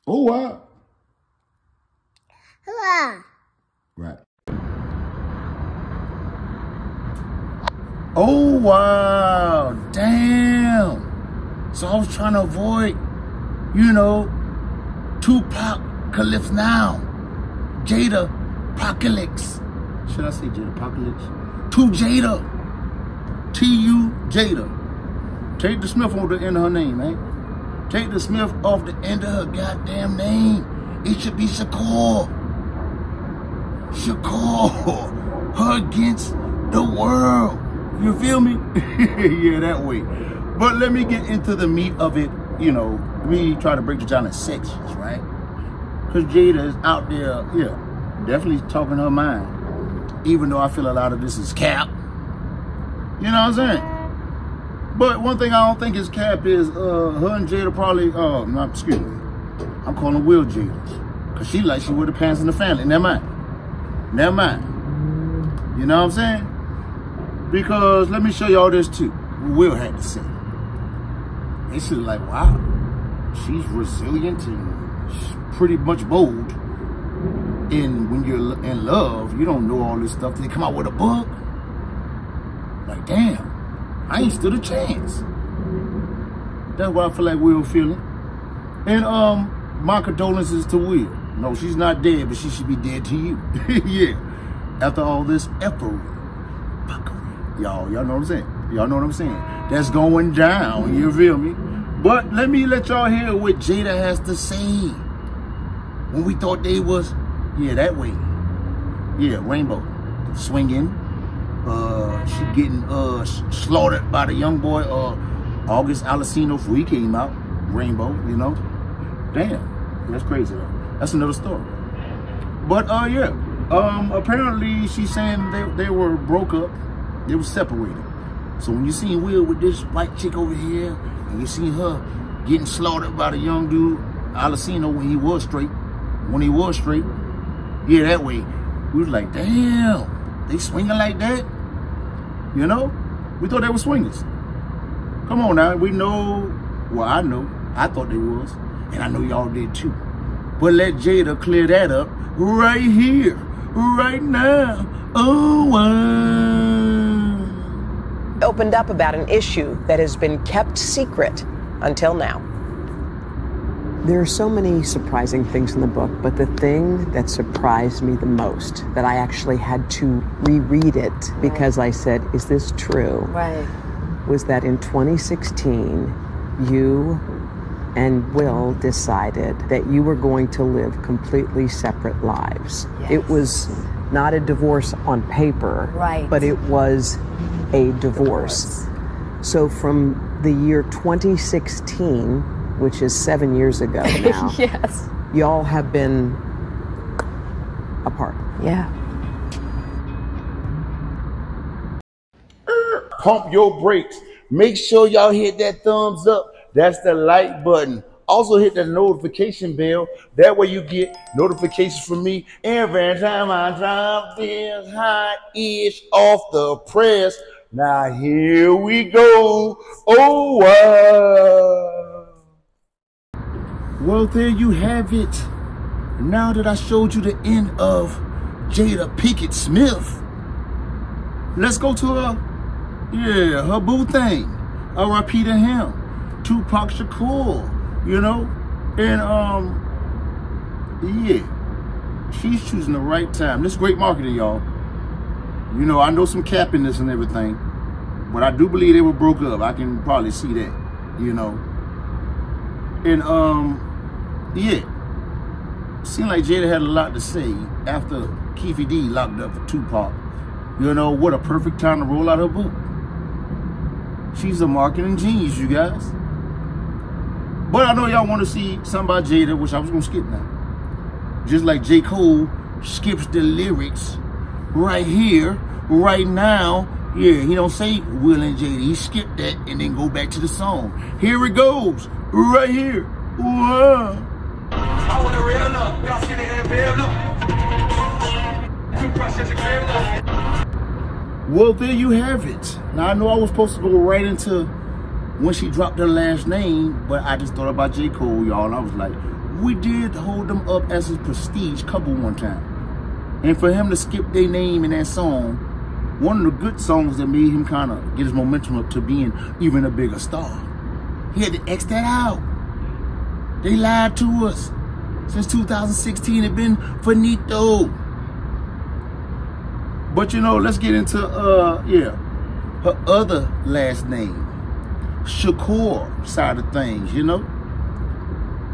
Oh, wow. Hello. Right. Oh, wow. Damn. So I was trying to avoid, you know, Tupac Calypso now. Jada Apocalypse. Should I say Jada Apocalypse? To Jada. T-U Jada. Take the Smith off the end of her name, man. Take the Smith off the end of her goddamn name. It should be Shakur. Shakur. Her against the world. You feel me? Yeah, that way. But let me get into the meat of it. You know, we try to break it down in sections, right? Because Jada is out there, yeah, definitely talking her mind. Even though I feel a lot of this is cap. You know what I'm saying? But one thing I don't think is cap is her and Jada probably, excuse me. I'm calling Will Jada. Because she like she wear the pants in the family. Never mind. Never mind. You know what I'm saying? Because let me show y'all this too. Will had to say. They should like, wow, she's resilient and she's pretty much bold. And when you're in love, you don't know all this stuff. They come out with a book. Like, damn, I ain't stood a chance. That's what I feel like Will feeling. And my condolences to Will. No, she's not dead, but she should be dead to you. Yeah. After all this effery. Y'all know what I'm saying? Y'all know what I'm saying? That's going down, you feel me? But let me let y'all hear what Jada has to say. When we thought they was, yeah, that way. Yeah, Rainbow. Swinging. She getting slaughtered by the young boy, August Alsina before he came out. Rainbow, you know? Damn, that's crazy though. That's another story. But yeah, apparently she's saying they were broke up. They were separated. So when you see Will with this white chick over here, and you see her getting slaughtered by the young dude, Alsina, when he was straight, yeah, that way, we was like, damn, they swinging like that? You know? We thought they were swingers. Come on now, we know, well, I know, I thought they was, and I know y'all did too. But let Jada clear that up right here, right now. Oh, opened up about an issue that has been kept secret until now. There are so many surprising things in the book, but the thing that surprised me the most, that I actually had to reread it because I said, is this true? Right. Was that in 2016, you and Will decided that you were going to live completely separate lives. Yes. It was not a divorce on paper, right, but it was a divorce. So from the year 2016, which is 7 years ago now, yes, y'all have been apart. Yeah. Pump your brakes. Make sure y'all hit that thumbs up. That's the like button. Also hit the notification bell. That way you get notifications from me every time I drop this hot-ish off the press. Now here we go. Oh, wow. Well, there you have it. Now that I showed you the end of Jada Pickett Smith, let's go to her boo thing. R.I.P. to him. Tupac Shakur. You know, and yeah, she's choosing the right time. This is great marketing, y'all. You know, I know some cap in this and everything, but I do believe they were broke up. I can probably see that, you know. And yeah, seemed like Jada had a lot to say after Keefy D locked up for Tupac. You know, what a perfect time to roll out her book. She's a marketing genius, you guys. But I know y'all want to see something about Jada, which I was going to skip now. Just like J. Cole skips the lyrics right here, right now. Yeah, he don't say Will and Jada. He skipped that and then go back to the song. Here it goes, right here. Wow. I want to real love. Y'all see the well, there you have it. Now, I know I was supposed to go right into when she dropped her last name, but I just thought about J. Cole, y'all, and I was like, we did hold them up as a prestige couple one time. And for him to skip their name in that song, one of the good songs that made him kind of get his momentum up to being even a bigger star. He had to X that out. They lied to us. Since 2016, it been finito. But you know, let's get into, her other last name. Shakur side of things, you know?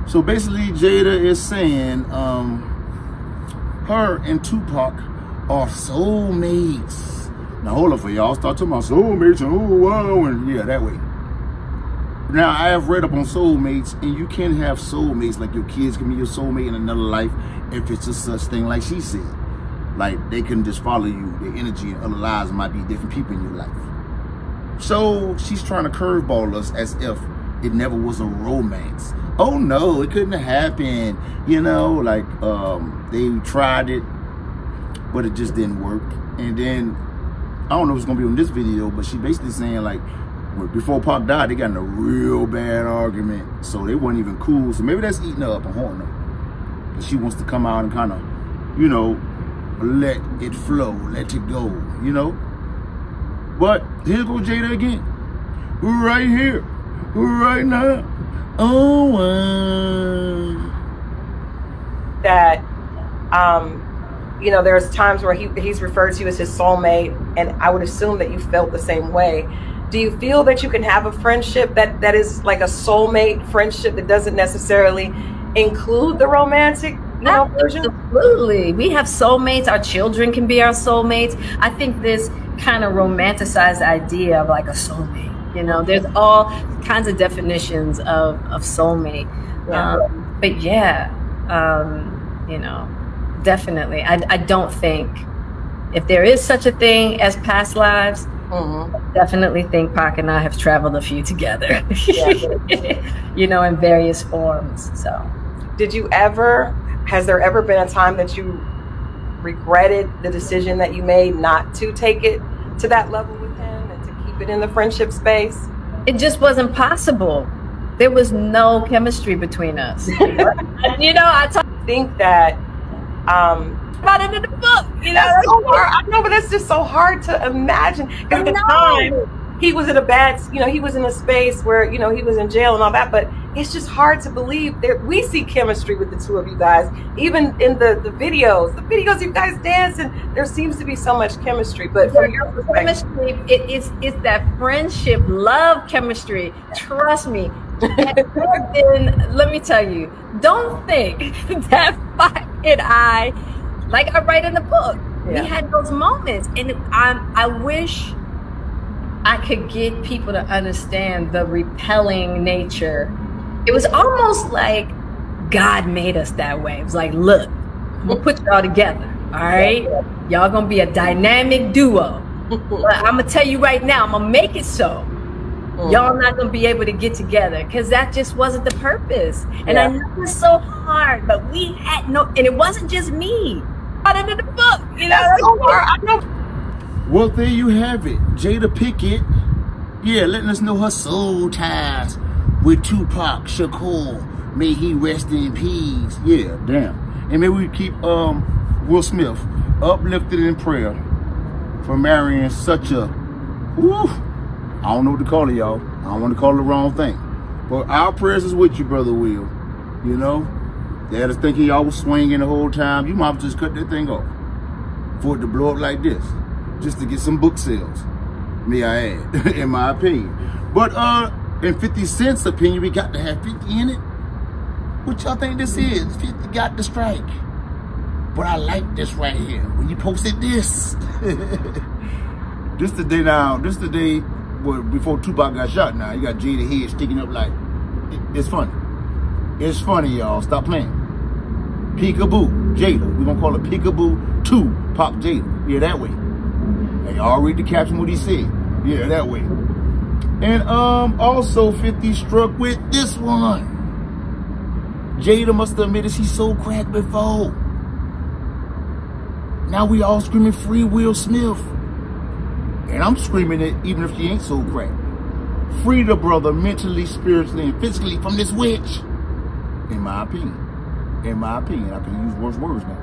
So basically, Jada is saying, her and Tupac are soulmates. Now hold up for y'all, start talking about soulmates and oh wow, and yeah, that way. Now I have read up on soulmates, and you can have soulmates, like your kids can be your soulmate in another life if it's a such thing like she said. Like they can just follow you, their energy and other lives might be different people in your life. So she's trying to curveball us as if it never was a romance. Oh no, it couldn't have happened. You know, like they tried it, but it just didn't work. And then I don't know if it's gonna be on this video, but she basically saying like, before Pac died, they got in a real bad argument, so they weren't even cool. So maybe that's eating her up and haunting her. But she wants to come out and kind of, you know, let it flow, let it go, you know. But here goes Jada again, right here, right now. Oh, that, you know, there's times where he's referred to you as his soulmate, and I would assume that you felt the same way. Do you feel that you can have a friendship that is like a soulmate friendship that doesn't necessarily include the romantic, you know, version? Absolutely. We have soulmates. Our children can be our soulmates. I think this kind of romanticized idea of like a soulmate, you know, there's all kinds of definitions of soulmate. Yeah. But yeah, you know, definitely. I don't think if there is such a thing as past lives, I definitely think Pac and I have traveled a few together, you know, in various forms. So did you ever, has there ever been a time that you regretted the decision that you made not to take it to that level with him and to keep it in the friendship space? It just wasn't possible. There was no chemistry between us. You know, I think that about it in the book, you know. That's so hard. I know, but that's just so hard to imagine. Because at the time, he was in a bad, you know, he was in a space where, you know, he was in jail and all that, but it's just hard to believe that we see chemistry with the two of you guys. Even in the videos you guys dance, and there seems to be so much chemistry. But from your perspective, it's that friendship, love chemistry. Trust me. And let me tell you, don't think that Pac and I, like I write in the book, we had those moments, and I wish I could get people to understand the repelling nature. It was almost like God made us that way. It was like, look, I'm gonna put y'all together, all right? Y'all gonna be a dynamic duo. But I'm gonna tell you right now, I'm gonna make it so. Y'all not gonna be able to get together, because that just wasn't the purpose. And I know it's so hard, but we had no, and it wasn't just me. Out of the book, you know. That's so hard. I know. Well, there you have it. Jada Pickett, letting us know her soul ties with Tupac Shakur. May he rest in peace. Yeah, damn. And maybe we keep Will Smith uplifted in prayer for marrying such a, I don't know what to call it, y'all. I don't want to call it the wrong thing. But our prayers is with you, Brother Will. You know? They had us thinking y'all was swinging the whole time. You might have just cut that thing off for it to blow up like this, just to get some book sales. May I add, in my opinion. But in 50 Cent's opinion, we got to have 50 in it. What y'all think this is? 50 got the strike. But I like this right here. When you posted this. This the day now. This the day before Tupac got shot. Now you got Jada head sticking up like, it's funny. It's funny, y'all. Stop playing. Peekaboo, Jada. We're gonna call it Peekaboo 2 Pop Jada. Yeah, that way. And y'all read the caption what he said. Yeah, that way. And also 50 struck with this one. Jada must have admitted she sold crack before. Now we all screaming free Will Smith. And I'm screaming it even if she ain't sold crack. free the brother mentally, spiritually, and physically from this witch. In my opinion. In my opinion. I can use worse words now.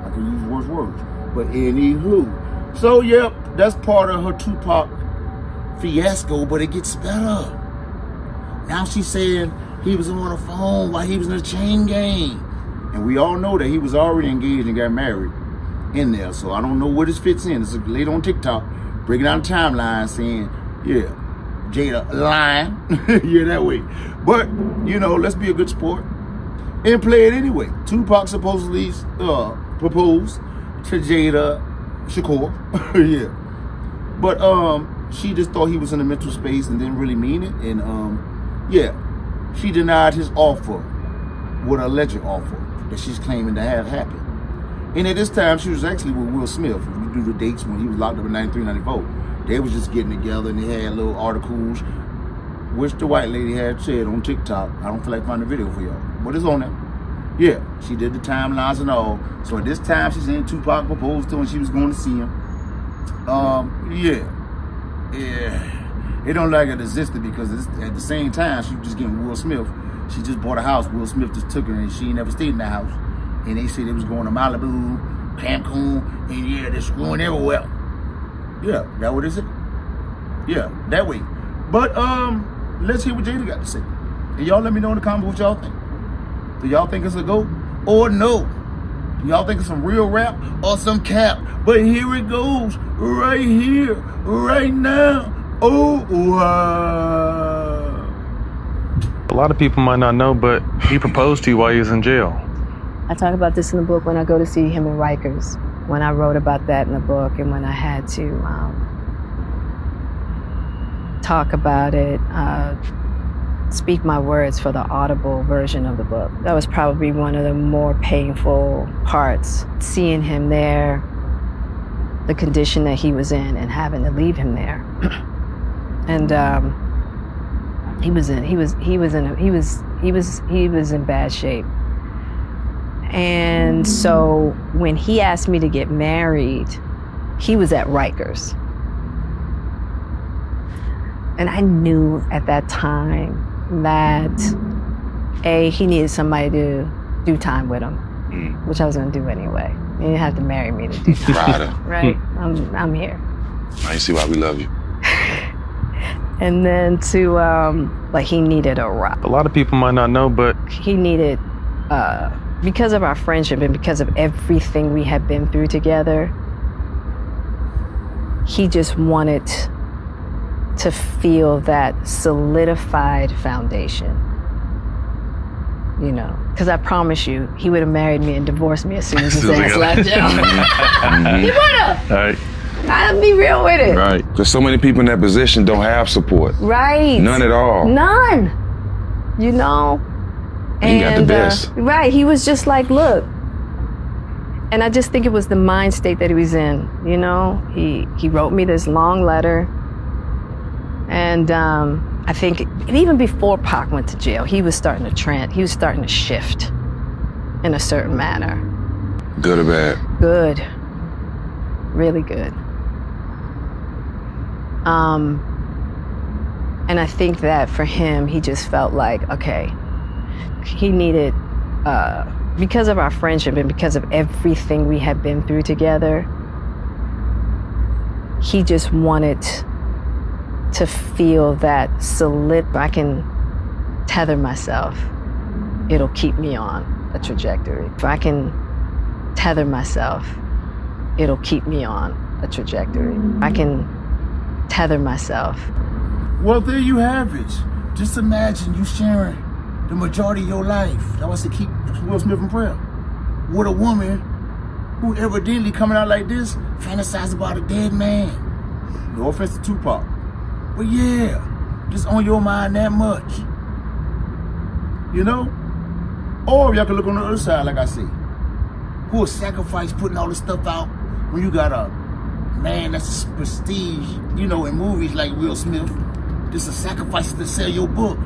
I can use worse words. But anywho. So, yep, that's part of her Tupac fiasco, but it gets better. Now she's saying he was on the phone while he was in a chain gang. And we all know that he was already engaged and got married in there. So I don't know what this fits in. It's a lady on TikTok breaking down the timeline saying, yeah, Jada lying. Yeah, that way. But, you know, let's be a good sport and play it anyway. Tupac supposedly proposed to Jada Shakur. Yeah. But she just thought he was in a mental space and didn't really mean it. And yeah, she denied his offer, what alleged offer that she's claiming to have happened. And at this time, she was actually with Will Smith. If you do the dates when he was locked up in 93, 94, they was just getting together and they had little articles, which the white lady had said on TikTok. I don't feel like finding a video for y'all, but it's on there. Yeah, she did the timelines and all. So at this time, she's saying Tupac proposed to her and she was going to see him. Yeah. It don't like it existed because at the same time, she was just getting Will Smith. She just bought a house. Will Smith just took her and she never stayed in the house. And they said they was going to Malibu, Cancun, and yeah, they're screwing everywhere. Yeah, that what is it? Yeah, that way. But let's hear what Jada got to say. And y'all let me know in the comments what y'all think. Do y'all think it's a go or no? Do y'all think it's some real rap or some cap? But here it goes, right here, right now. Oh, wow. A lot of people might not know, but he proposed to you while he was in jail. I talk about this in the book when I go to see him in Rikers, when I wrote about that in the book, and when I had to talk about it, speak my words for the audible version of the book. That was probably one of the more painful parts, seeing him there, the condition that he was in, and having to leave him there. And he was in bad shape. And so when he asked me to get married, he was at Rikers. And I knew at that time that he needed somebody to do time with him, which I was gonna do anyway. He didn't have to marry me to do time. Right? I'm here. I see why we love you. And then to like he needed a rock. A lot of people might not know, but he needed because of our friendship and because of everything we had been through together, he just wanted to feel that solidified foundation, you know, because I promise you, he would have married me and divorced me as soon as his ass left jail. He would have. Right. I'll be real with it. Right. Because so many people in that position don't have support. Right. None at all. None. You know? He got the best. Right. He was just like, look. And I just think it was the mind state that he was in. You know? He wrote me this long letter. And I think even before Pac went to jail, he was starting to shift in a certain manner. Good or bad? Good. Really good. And I think that for him, he just felt like, okay, he needed, because of our friendship and because of everything we had been through together, he just wanted to feel that solid. I can tether myself, it'll keep me on a trajectory. If I can tether myself, it'll keep me on a trajectory. I can tether myself. Well, there you have it. Just imagine you sharing the majority of your life. That was to keep Will Smith in prayer. With a woman who evidently coming out like this, fantasize about a dead man. No offense to Tupac. But yeah, just on your mind that much. You know? Or y'all can look on the other side, like I said. Who will sacrifice putting all this stuff out when you got a man that's prestige, you know, in movies like Will Smith. Just a sacrifice to sell your book.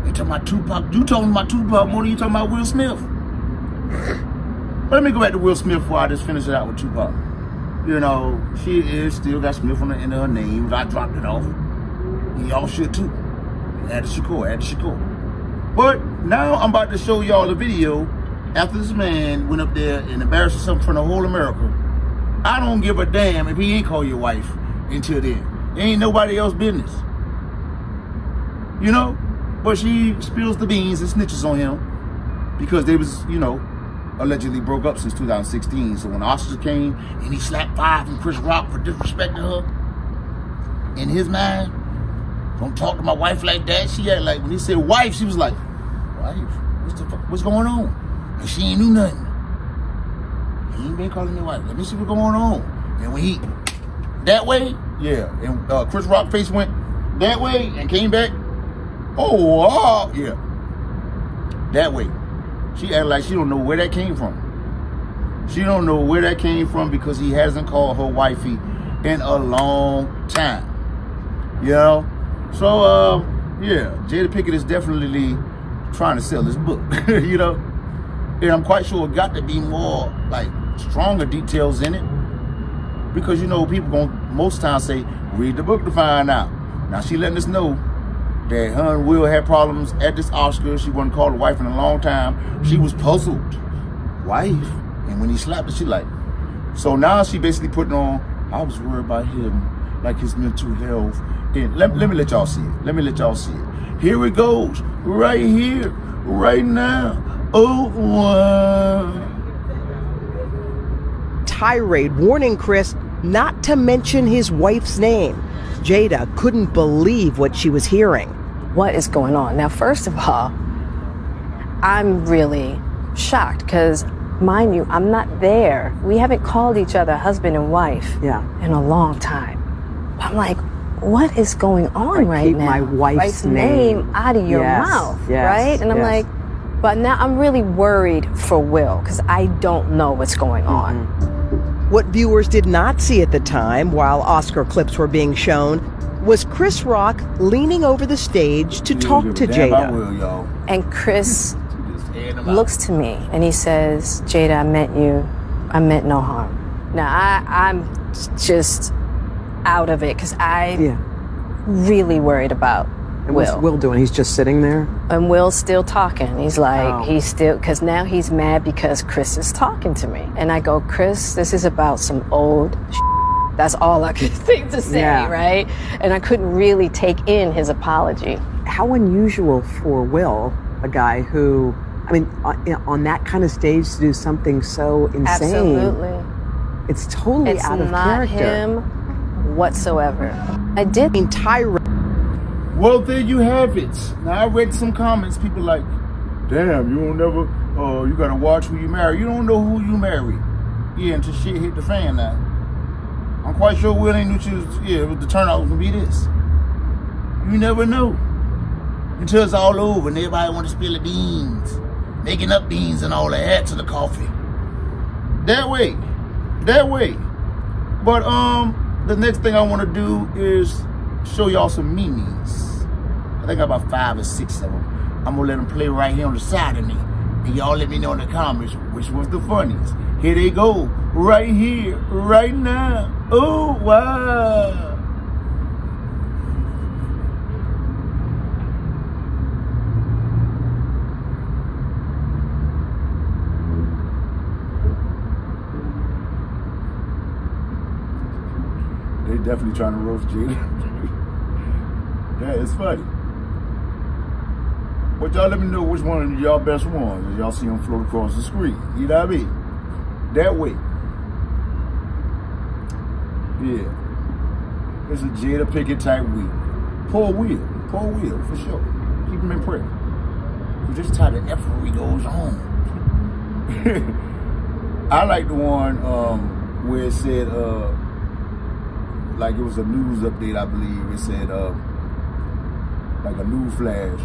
You talking about Tupac. You talking about Tupac more than you talking about Will Smith. But let me go back to Will Smith before I just finish it out with Tupac. You know, she is still got Smith on the end of her name. I dropped it off. Y'all should too. Add to Shakur, add to Shakur. But now I'm about to show y'all a video after this man went up there and embarrassed himself in front of whole America. I don't give a damn if he ain't call your wife until then. It ain't nobody else's business. You know? But she spills the beans and snitches on him because they was, you know, allegedly broke up since 2016. So when the officer came and he slapped 5 from Chris Rock for disrespecting her, in his mind, don't talk to my wife like that. She had like, when he said wife, she was like, wife? What the fuck? What's going on? And she ain't knew nothing. He ain't been calling me wife. Let me see what's going on. And when he, that way, yeah. And Chris Rock face went that way and came back. Oh, yeah. That way. She acted like she don't know where that came from. She don't know where that came from because he hasn't called her wifey in a long time. You know? So, yeah, Jada Pickett is definitely trying to sell this book, you know? And I'm quite sure it got to be more, like, stronger details in it. Because, you know, people gonna most times say, read the book to find out. Now, she letting us know that her and Will had problems at this Oscar. She wasn't called a wife in a long time. She was puzzled. Wife? And when he slapped her, she like, so now she basically putting on, I was worried about him, like his mental health. And let me let y'all see it. Let me let y'all see it. Here it goes. Right here. Right now. Oh, tirade warning Chris not to mention his wife's name. Jada couldn't believe what she was hearing. What is going on? Now, first of all, I'm really shocked because, mind you, I'm not there. We haven't called each other husband and wife in a long time. I'm like, what is going on right now? My wife's name out of your mouth, right? And I'm like, but now I'm really worried for Will because I don't know what's going on. What viewers did not see at the time, while Oscar clips were being shown, was Chris Rock leaning over the stage to talk to Jada. And Chris looks to me and he says, Jada, I meant you. I meant no harm. Now, I'm just out of it because I really worried about And what's Will doing? He's just sitting there? And Will's still talking. He's like, he's still, because now he's mad because Chris is talking to me. And I go, Chris, this is about some old shit. That's all I could think to say, right? And I couldn't really take in his apology. How unusual for Will, a guy who, I mean, on that kind of stage to do something so insane. Absolutely. It's totally out of character. It's not him whatsoever. I did. Well, there you have it. Now, I read some comments, people like, damn, you don't never, you gotta watch who you marry. You don't know who you marry. Yeah, until shit hit the fan now. I'm quite sure Will ain't knew she was, the turnout was gonna be this. You never know. Until it's all over and everybody want to spill the beans. Making up beans and all that, add to the coffee. That way. But, the next thing I want to do is show y'all some memes. I think I got about 5 or 6 of them. I'm gonna let them play right here on the side of me. And y'all let me know in the comments which was the funniest. Here they go, right here, right now. Oh, wow. They definitely trying to roast Jada. That is funny. But y'all let me know which one of y'all best ones as y'all see them float across the screen. You know what I mean? That way. Yeah. It's a Jada Pickett type week. Poor Will, for sure. Keep him in prayer. This type of effery goes on. I like the one where it said, like it was a news update, I believe. It said, like a news flash.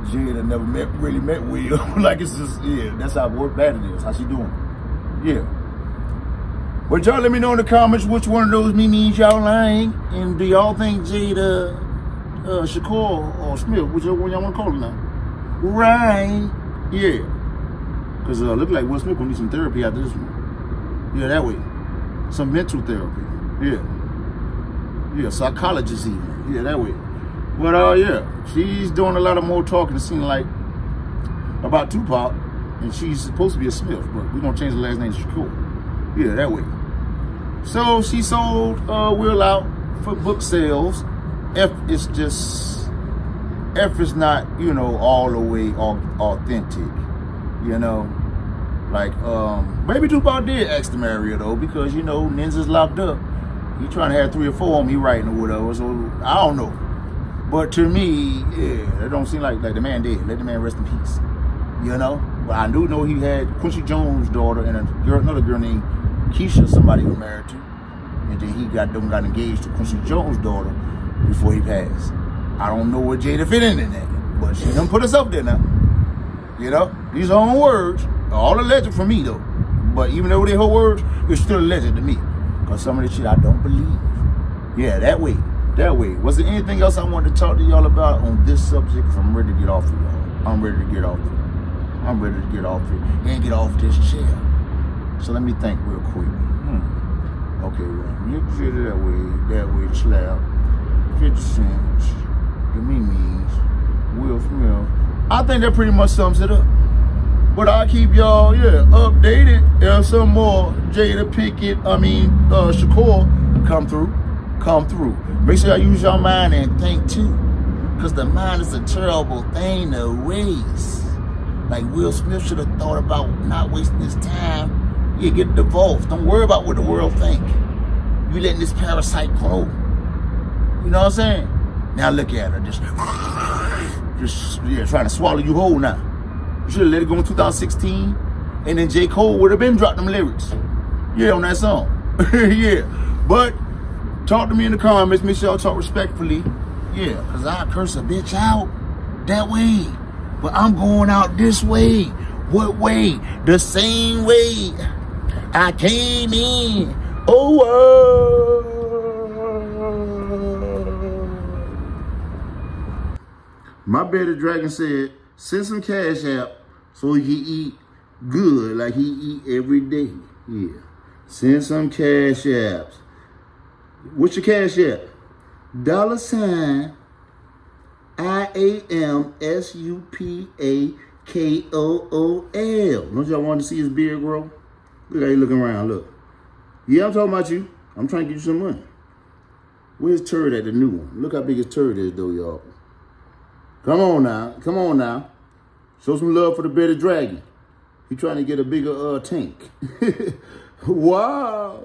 Jada never really met Will. Like it's just, that's how bad it is. How she doing? Yeah. But y'all let me know in the comments which one of those memes y'all like. And do y'all think Jada, Shakur, or Smith, whichever one y'all want to call it now? Right. Yeah. Because look like Will Smith gonna need some therapy after this one. Yeah, that way. Some mental therapy. Yeah. Yeah, psychologists even. Yeah, that way. But yeah, she's doing a lot of more talking, it seems like, about Tupac, and she's supposed to be a Smith, but we're gonna change the last name to Shakur. Yeah, that way. So she sold Will out for book sales. F is not, you know, all the way authentic, you know. Like, maybe Tupac did ask to marry her though, because, you know, Ninja's locked up. He trying to have 3 or 4 of them he writing or whatever, so I don't know. But to me, yeah, it don't seem like the man dead. Let the man rest in peace, you know. But I do know he had Quincy Jones' daughter and another girl named Keisha, somebody he was married to. And then he got engaged to Quincy Jones' daughter before he passed. I don't know what Jada fit in that, but she done put us up there now. You know, these are her own words, all alleged from me though. But even though they're her words, it's still alleged to me. Because some of this shit I don't believe. Yeah, that way. Was there anything else I wanted to talk to y'all about on this subject? Because I'm ready to get off it, y'all. I'm ready to get off it. I'm ready to get off it and get off this chair. So let me think real quick. Okay, well, you can it that way, slap. 50 cents, the memes, Will Smith. I think that pretty much sums it up. But I'll keep y'all, updated. There's some more Jada Pickett, Shakur come through. Make sure y'all use your mind and think too. Because the mind is a terrible thing to waste. Like Will Smith should have thought about not wasting his time. Yeah, get divorced. Don't worry about what the world think. You letting this parasite grow. You know what I'm saying? Now look at her, just trying to swallow you whole now. You should have let it go in 2016, and then J. Cole would have been dropping them lyrics. Yeah, on that song. Yeah. But talk to me in the comments. Make sure y'all talk respectfully. Yeah, because I curse a bitch out that way. But I'm going out this way. What way? The same way I came in. Oh, my bearded dragon said, send some cash out so he can eat good like he eat every day. Yeah. Send some cash apps. What's your cash app? $IAMSUPAKOOL. Don't y'all want to see his beard grow? Look how he looking around, look. Yeah, I'm talking about you. I'm trying to get you some money. Where's Turd at, the new one? Look how big his turd is though, y'all. Come on now. Show some love for the bearded dragon. He trying to get a bigger tank. Wow.